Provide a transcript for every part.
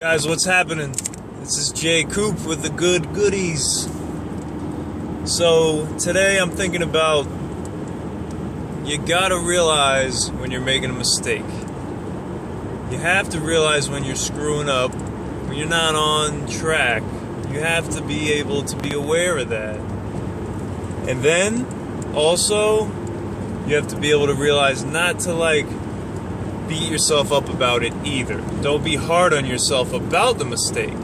Guys, what's happening? This is JCoop with the good goodies. So today I'm thinking about, you gotta realize when you're making a mistake. You have to realize when you're screwing up, when you're not on track. You have to be able to be aware of that. And then also you have to be able to realize not to beat yourself up about it either. Don't be hard on yourself about the mistake.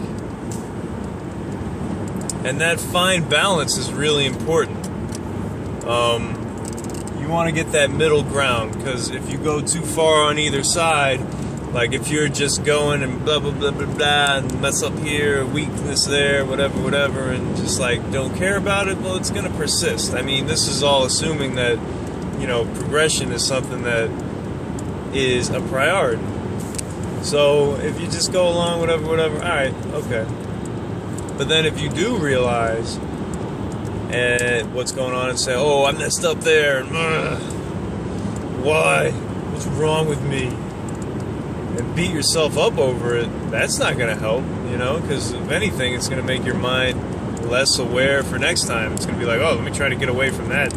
And that fine balance is really important. You want to get that middle ground, because if you go too far on either side, like if you're just going and blah blah blah blah blah and mess up here, weakness there, whatever, and just don't care about it, well, it's gonna persist. I mean, this is all assuming that progression is something that is a priority. So if you just go along, whatever, alright, okay. But then if you do realize and what's going on and say, oh, I messed up there, and why? What's wrong with me? And beat yourself up over it, that's not going to help, because if anything, it's going to make your mind less aware for next time. It's going to be like, oh, let me try to get away from that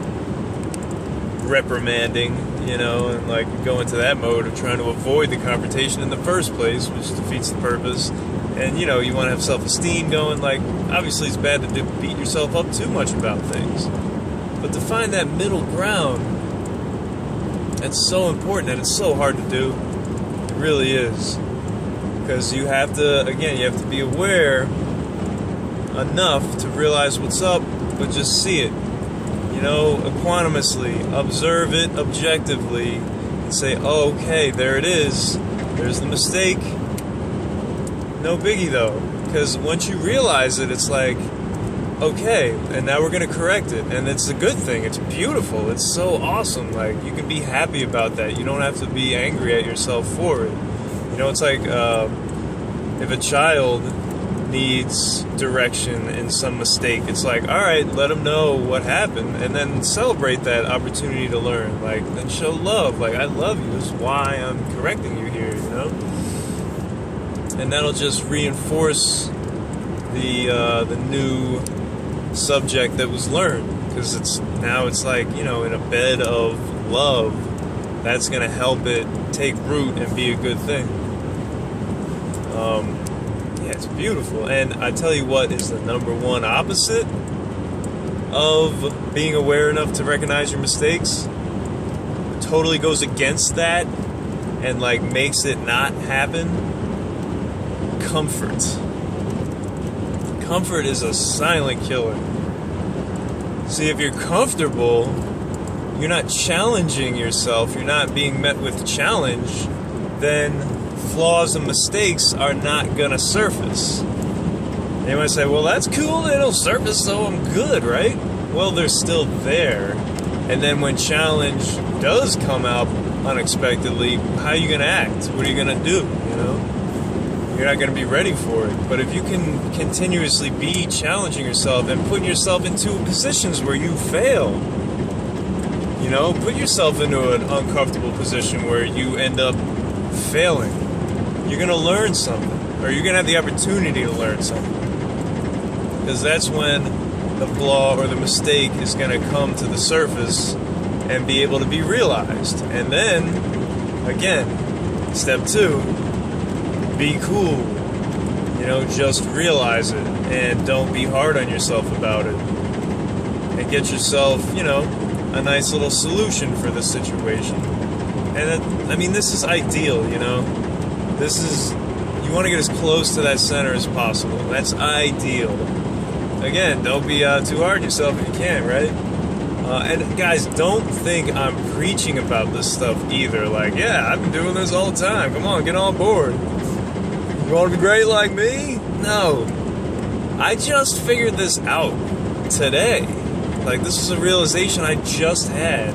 reprimanding, and go into that mode of trying to avoid the confrontation in the first place, which defeats the purpose. And you want to have self-esteem going. Obviously it's bad to beat yourself up too much about things, but to find that middle ground, that's so important, and it's so hard to do. It really is, because you have to be aware enough to realize what's up, but just see it, equanimously, observe it objectively, and say, oh, okay, there it is, there's the mistake. No biggie though, because once you realize it, it's like, okay, and now we're going to correct it, and it's a good thing, it's beautiful, it's so awesome, you can be happy about that, you don't have to be angry at yourself for it. It's like, if a child needs direction in some mistake, it's like, alright, let them know what happened, and then celebrate that opportunity to learn, then show love, I love you, this is why I'm correcting you here, and that'll just reinforce the new subject that was learned, because it's in a bed of love. That's gonna help it take root and be a good thing. Yeah, it's beautiful. And I tell you what is the number one opposite of being aware enough to recognize your mistakes? It totally goes against that and makes it not happen. Comfort. Comfort is a silent killer. See, if you're comfortable, you're not challenging yourself, you're not being met with challenge, then flaws and mistakes are not gonna surface. And you might say, well, that's cool, they don't surface, so I'm good, right? Well, they're still there. And then when challenge does come out unexpectedly, how are you gonna act? What are you gonna do, You're not going to be ready for it. But if you can continuously be challenging yourself and putting yourself into positions where you fail, put yourself into an uncomfortable position where you end up failing, you're going to learn something, or you're going to have the opportunity to learn something. Because that's when the flaw or the mistake is going to come to the surface and be able to be realized. And then, again, step 2, be cool, just realize it, and don't be hard on yourself about it, and get yourself, a nice little solution for the situation. And this is ideal, this is, you want to get as close to that center as possible. That's ideal. Again, don't be too hard on yourself if you can, right? And guys, don't think I'm preaching about this stuff either, yeah, I've been doing this all the time, come on, get on board. You want to be great like me? No. I just figured this out today. This is a realization I just had.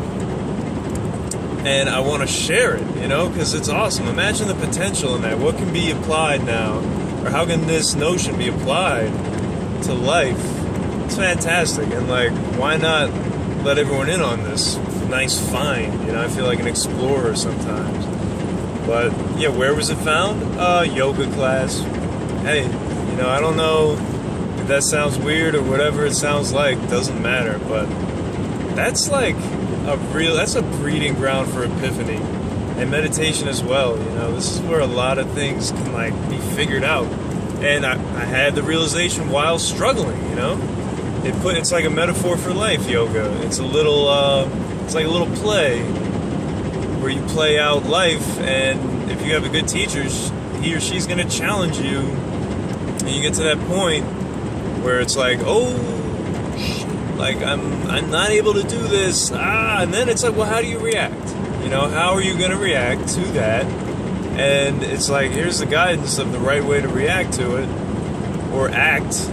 And I want to share it, because it's awesome. Imagine the potential in that. What can be applied now? Or how can this notion be applied to life? It's fantastic. And why not let everyone in on this nice find? I feel like an explorer sometimes. But yeah, where was it found? Yoga class. hey, I don't know if that sounds weird or whatever it sounds like, doesn't matter, but that's like that's a breeding ground for epiphany and meditation as well. This is where a lot of things can like be figured out. And I had the realization while struggling, it's like a metaphor for life, yoga. It's like a little play where you play out life, and if you have a good teacher, he or she's going to challenge you, and you get to that point where it's like, oh, like I'm not able to do this, and then it's like, well, how do you react? How are you going to react to that? And it's like, here's the guidance of the right way to react to it, or act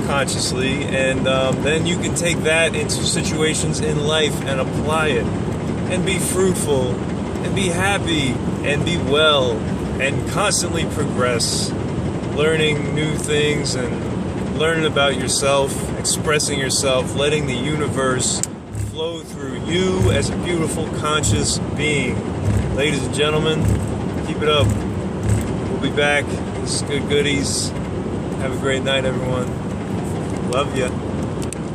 consciously, and then you can take that into situations in life and apply it, and be fruitful, and be happy, and be well, and constantly progress, learning new things, and learning about yourself, expressing yourself, letting the universe flow through you as a beautiful, conscious being. Ladies and gentlemen, keep it up. We'll be back. This is Good Goodies. Have a great night, everyone. Love ya.